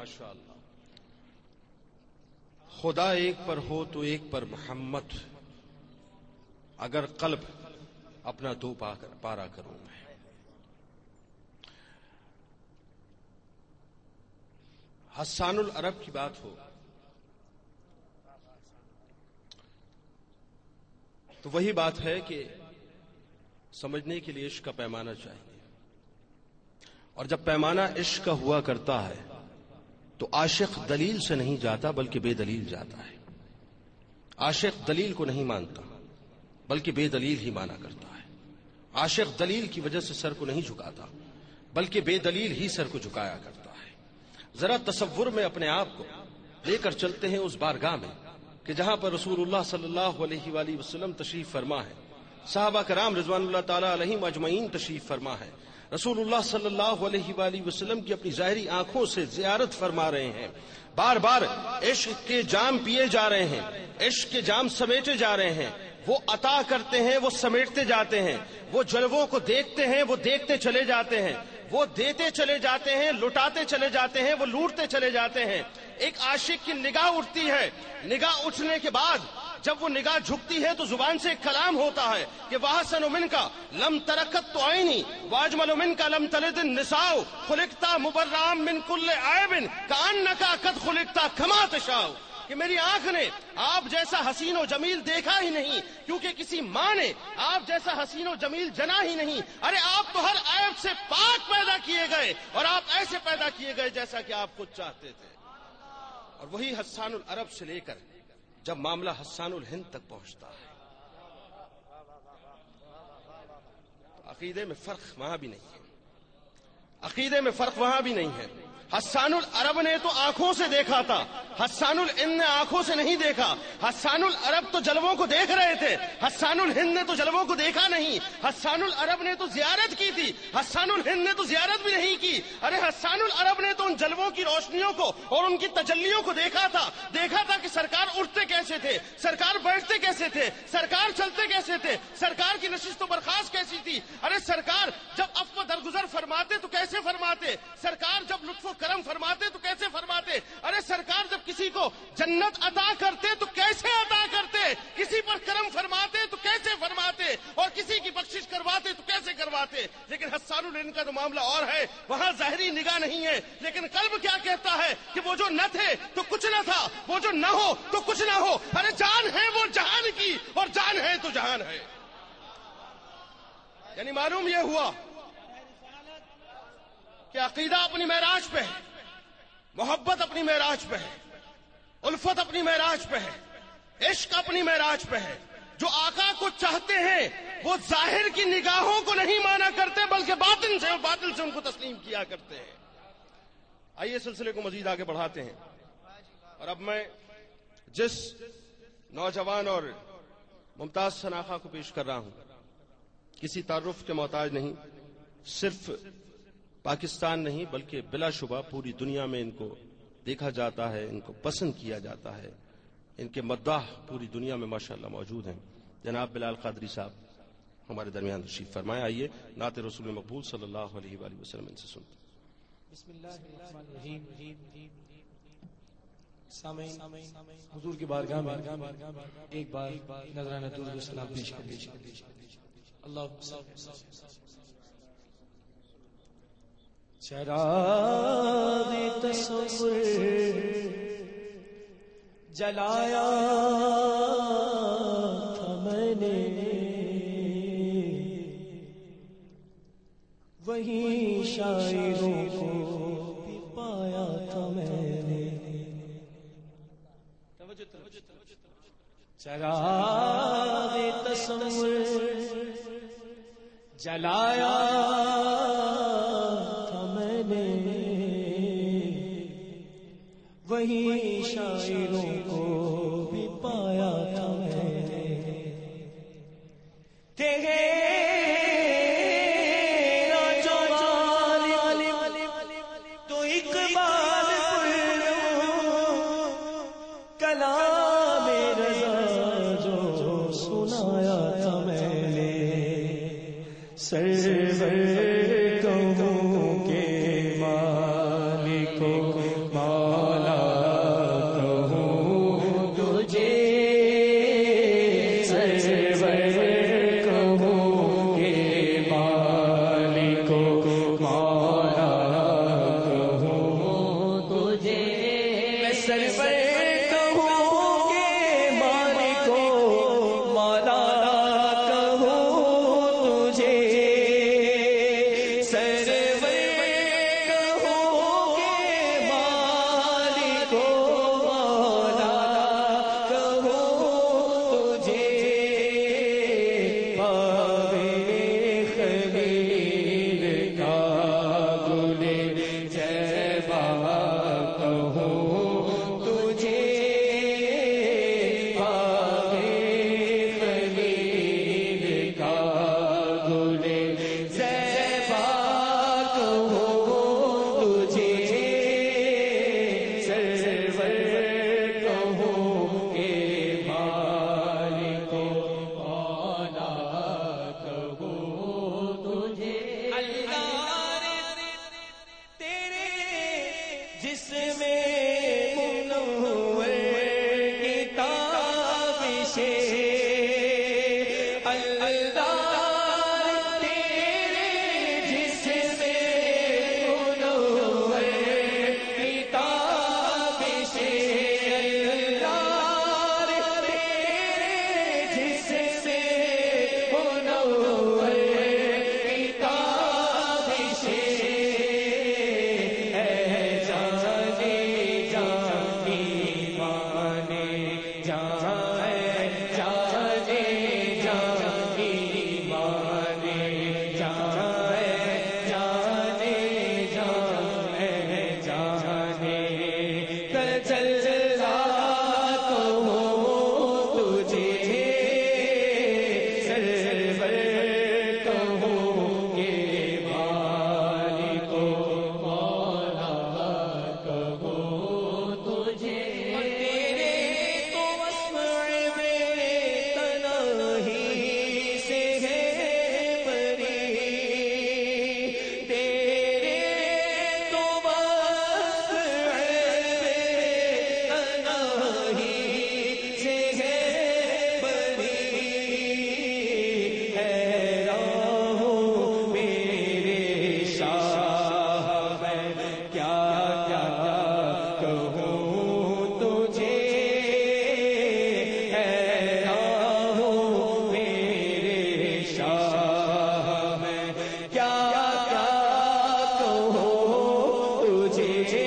ماشاءاللہ. خدا ایک پر ہو تو ایک پر محمد، اگر قلب اپنا دو پارا کروں میں. حسان العرب کی بات ہو تو وہی بات ہے کہ سمجھنے کے لیے عشق کا پیمانہ چاہیے، اور جب پیمانہ عشق کا ہوا کرتا ہے تو عاشق دلیل سے نہیں جاتا بلکہ بے دلیل جاتا ہے. عاشق دلیل کو نہیں مانتا بلکہ بے دلیل ہی مانا کرتا ہے. عاشق دلیل کی وجہ سے سر کو نہیں جھکاتا بلکہ بے دلیل ہی سر کو جھکایا کرتا ہے. ذرا تصور میں اپنے آپ کو لے کر چلتے ہیں اس بارگاہ میں کہ جہاں پر رسول اللہ صلی اللہ علیہ وآلہ وسلم تشریف فرما ہے، صحابہ کرام رضوان اللہ تعالی علیہم اجمعین تشریف فرما ہے، رسول اللہ صلی اللہ علیہ وآلہ وسلم کی اپنی ظاہری آنکھوں سے زیارت فرما رہے ہیں، بار بار عشق کے جام پیے جا رہے ہیں، عشق کے جام سمیٹے جا رہے ہیں. وہ عطا کرتے ہیں، وہ سمیٹتے جاتے ہیں، وہ جلووں کو دیکھتے ہیں، وہ دیکھتے چلے جاتے ہیں، وہ دیتے چلے جاتے ہیں، لٹاتے چلے جاتے ہیں، وہ لوٹتے چلے جاتے ہیں. ایک عاشق کی نگاہ اٹھتی ہے، نگاہ اٹھنے کے بعد جب وہ نگاہ جھکتی ہے تو زبان سے ایک کلام ہوتا ہے کہ وَأَحْسَنُ مِنْكَ لَمْ تَرَكَتْ عَيْنِي وَأَجْمَلُ مِنْكَ لَمْ تَلِدِ النِّسَاءُ خُلِقْتَ مُبَرَّأً مِنْ كُلِّ عَيْبٍ كَأَنَّكَ قَدْ خُلِقْتَ كَمَا تَشَاءُ. کہ میری آنکھ نے آپ جیسا حسین و جمیل دیکھا ہی نہیں، کیونکہ کسی ماں نے آپ جیسا حسین و جمیل جنا ہی نہیں. ارے آپ تو ہر عیب سے پاک پیدا کیے گئے، اور آپ ایسے پیدا کیے گئے جیسا کہ آپ خود چاہتے تھے. اور وہی حسان العرب سے لے کر جب معاملہ حسان الہند تک پہنچتا ہے تو عقیدے میں فرق وہاں بھی نہیں ہے، عقیدے میں فرق وہاں بھی نہیں ہے. حسان العرب نے تو آنکھوں سے دیکھا تھا، حسان الہند نے آنکھوں سے نہیں دیکھا. حسان العرب تو جلووں کو دیکھ رہے تھے، حسان الہند نے تو جلووں کو دیکھا نہیں. حسان العرب نے تو زیارت کی تھی، حسان الہند نے تو زیارت بھی نہیں کی. ارے حسان العرب نے تو ان جلووں کی روشنیوں کو اور ان کی تجلیوں کو دیکھا تھا کہ سرکار اٹھتے کیسے تھے، سرکار بیٹھتے کیسے تھے، سرکار چلتے کیسے تھے، سرکار کی نشست و برخاست کیسی تھی. ارے سرکار جب عفو درگزر فرماتے تو کیسے فرماتے، سرکار جب لطف و کرم فرماتے تو کیسے فرماتے. ارے سرکار جب کسی کو جنت عطا کرتے تو کیسے عطا کرتے، کسی پر کرم فرماتے تو کیسے فرماتے، اور کسی کی بخشش کرواتے تو کیسے کرواتے. لیکن حسان الہند کا تو معاملہ اور ہے، وہاں ظاہری نگاہ نہیں ہے، لیکن قلب کیا کہتا ہے کہ وہ جو نہ تھے تو کچھ نہ تھا، وہ جو نہ ہو تو کچھ نہ ہو. ارے جان ہے وہ جہان کی، اور جان ہے تو جہان ہے. یعنی معلوم یہ ہوا کہ عقیدہ اپنی معراج پہ ہے، محبت اپنی معراج پہ ہے، الفت اپنی معراج پہ ہے، عشق اپنی معراج پہ ہے. جو آقا کو چاہتے ہیں وہ ظاہر کی نگاہوں کو نہیں مانا کرتے بلکہ باطن سے اور باطن سے ان کو تسلیم کیا کرتے ہیں. آئیے سلسلے کو مزید آگے بڑھاتے ہیں. اور اب میں جس نوجوان اور ممتاز شناخہ کو پیش کر رہا ہوں کسی تعارف کے محتاج نہیں، صرف پاکستان نہیں بلکہ بلا شبہ پوری دنیا میں ان کو دیکھا جاتا ہے، ان کو پسند کیا جاتا ہے، ان کے مداح پوری دنیا میں ماشاءاللہ موجود ہیں. جناب بلال قادری صاحب ہمارے درمیان تشریف فرمائے. آئیے نعت رسول مقبول صلی اللہ علیہ وآلہ وسلم ان سے سنتے ہیں. بسم اللہ الرحمن الرحیم. سامعین حضور کی بارگاہ میں ایک بار نذرانہ درود و سلام پیش کر لیجیے. اللہ چراغ تصور جلایا تھا میں نے، وہی شاعروں کو بھی پایا تھا میں نے. چراغ تصور جلایا تھا میں نے، وہی شاعروں کو بھی پایا تھا میں نے. تیرا جمال تو اقبال کلام رضا جو سنایا تھا میں نے. سرور کہوں کے مالک سرور کہوں گے مالک کو مولا کہوں تجھے سرور کہوں گے مالک کو مولا کہوں تجھے پاوے خلیل کا گل جیبا کہوں تجھے پاوے خلیل کا گل جیبا کہوں تجھے سرور کہوں کہ مالک کو مولا کہوں تجھے اللہ تیرے جسم منور کتاب سے اللہ تیرے جسم منور کتاب سے اللہ تیرے جسم منور کتاب سے اے جانے جانی مانے جانے جانے جانی مانے جانے جانے جانے جانے تجلا کہوں تجھے سرور کہوں کہ مالک کو مولا کہوں تجھے تیرے تو مسمع میں تنہی سے ہے پری تیرے تو مسمع میں تنہی سے ہے پری حیران ہوں میرے شاہ میں کیا کیا کہوں تجھے حیران ہوں میرے شاہ میں کیا کیا کہوں تجھے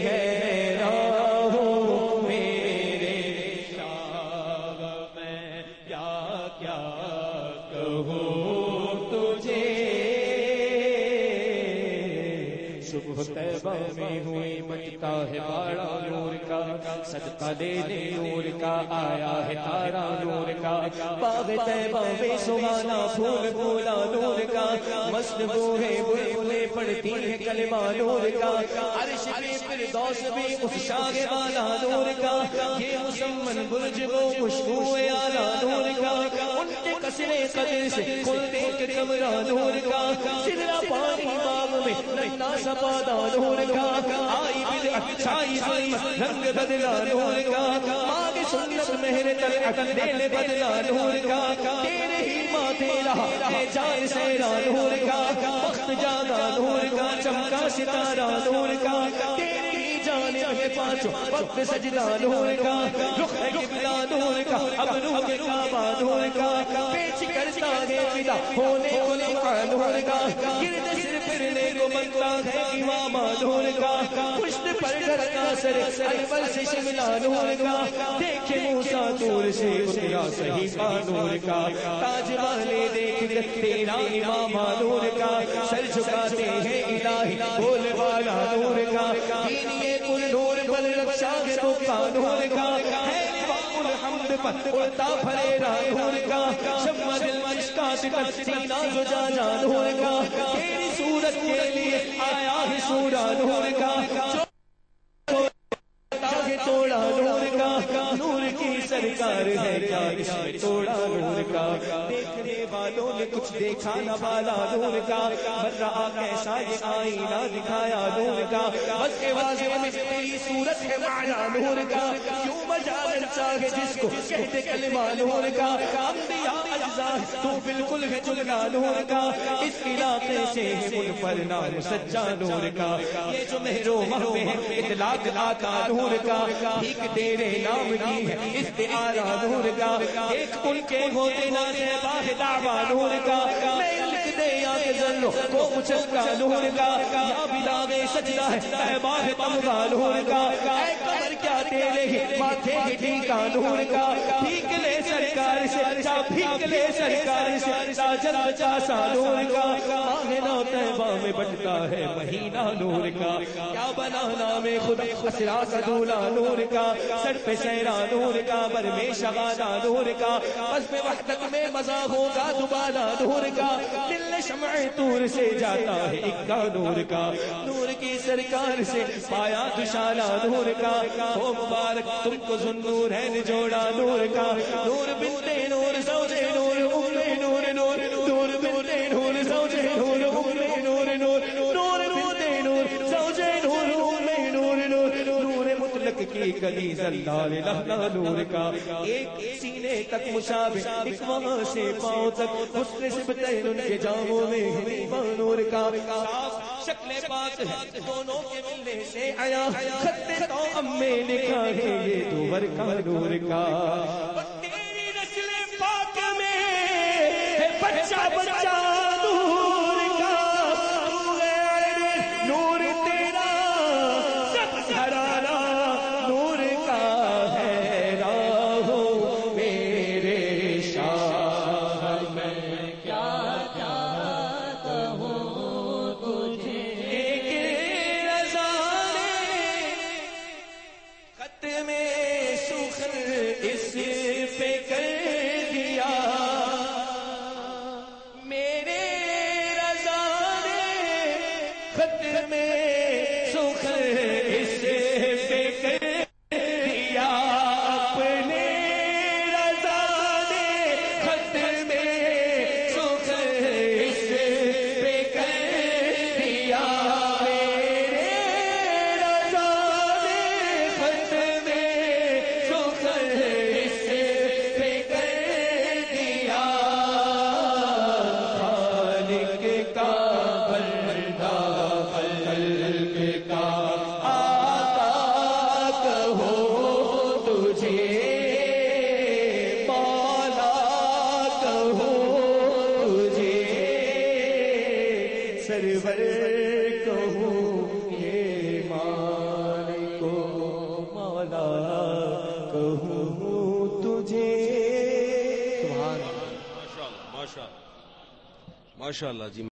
حیران ہوں میرے شاہ میں کیا کیا کہوں تجھے صبح طیبہ میں ہوئی مٹکا ہے باڑا نور کا صدقہ دینے نور کا آیا ہے تارا نور کا باغ طیبہ میں سہانا پھول پھولا نور کا مست بو ہے بلبلیں پڑتی ہے کلمہ نور کا عرش پہ فردوس میں اس شاہ والا نور کا یہ مسمن برج وہ خوشبو اعلیٰ نور کا ان کے کسرے قدر سے کھلتے کے کمرہ نور کا سدرا پانی باغ میں ننا سپادا نور کا آئی بدعت چھائی ظلمت رنگ بدلا نور کا ماں سنت مہر طلعت دل بدلا نور کا تیرے ہی ماتھے رہا اے جان سیرا نور کا وقت جاگا نور کا چمکا ستارہ نور کا تیرے ہی جانب ہے پانچوں وقت سجدہ نور کا رخ ہے قبلہ نور کا اب نور کعبہ نور کا پیچ کرتا ہے فدا ہونے کو لمحہ نور کا گرد سر پھرنے کو بنتا ہے امامہ نور کا پشت پر ڈرتا سر انور سے شملہ نور کا دیکھے موسیٰ طور سے اترا صحیفہ نور کا تاج والے دیکھ کر تیرا امامہ نور کا سر جھکاتے ہیں الہی بول والا نور کا دینیے کل نور بل رکشا کے روکا نور کا ہے نواق الحمد پر اڑتا پھریرا نور کا شمع دل مشکات کر سینہ زجاجہ نور کا تیری صورت کے لیے آیا ہے سورہ نور کا توڑا نور کا نور کی سرکار ہے کیا اس میں توڑا نور کا دیکھنے والوں نے کچھ دیکھا نہ والا نور کا، بن رہا کیسا یہ آئینہ دکھایا نور کا، بس کے واضح میں تیری صورت ہے معنی نور کا، کیوں مجال چاہے جس کو کہتے کلمہ نور کا، انبیاء اجزاء تو بالکل ہے جملہ نور کا، اس علاقے سے ہے من پر نام سچا نور کا، یہ جو مہر و محو ہے اطلاق آقا نور کا، بھیک تیرے نام کی ہے استعارہ نور کا، ایک ان کے ہوتے نہ باہ دعویٰ نور کا، میں لکھ دے یا کہ ذلو کو مچکا نور کا، یا بلاغ سجدہ ہے اے باہ تمغا نور کا، اے قمر کیا تیرے ہی ماتھے کی ٹھیکا نور کا، بھیک لے سرکار سے جا بھیک لے سرکار سے ساجد چاسا نور کا، ماہنہ طیبہ میں بٹتا ہے مہینہ نور کا، کیا بنا نام خود اسرا کا دولا نور کا، سر پہ سہرا نور کا، بر میں شغالہ نور کا، بس میں وحدت میں مزہ ہوگا دوبالا نور کا، دل شمع طور سے جاتا ہے اکا نور کا، نور کی سرکار سے پایا دشالہ نور کا، ہو مبارک تم کو ذوالنور ہے نجوڑا نور کا، نور بنت نور زوج نور ام نور نور نور بنت نور زوج نور ام نور نور نور بنت نور زوج نور ام نور نور نور مطلق کی کلی زلال لہنا نور کا، ایک سینے تک مشابہ ایک وہاں سے پاؤں تک حسن سبتین ان کے جاموں میں حبیبہ نور کا، شکل پاک ہے دونوں کے ملنے سے آیا، خط تو ام میں لکھا ہے یہ دوبر کا نور کا، تیری نسل پاک میں ہے بچہ بچہ نور کا، نور تیرا سب گھرانہ نور کا ہے، راہو میرے شاہ میں کیا کہوں تجھے، ایک رضا نے خط میں سخن اس پہ کر دیا، میرے رضا نے خط میں سخن اس پہ کر دیا، اپنے رضا نے خط میں سخن اس پہ کر دیا، میرے رضا نے خط میں سخن اس پہ کر دیا، خالق کا بندہ خلق کا آقا کہو تجھے، مولا کہو تجھے، سرور کہو یہ مان کو، مولا کہو تجھے، سبحان اللہ، ماشاءاللہ ماشاءاللہ ماشاءاللہ جی۔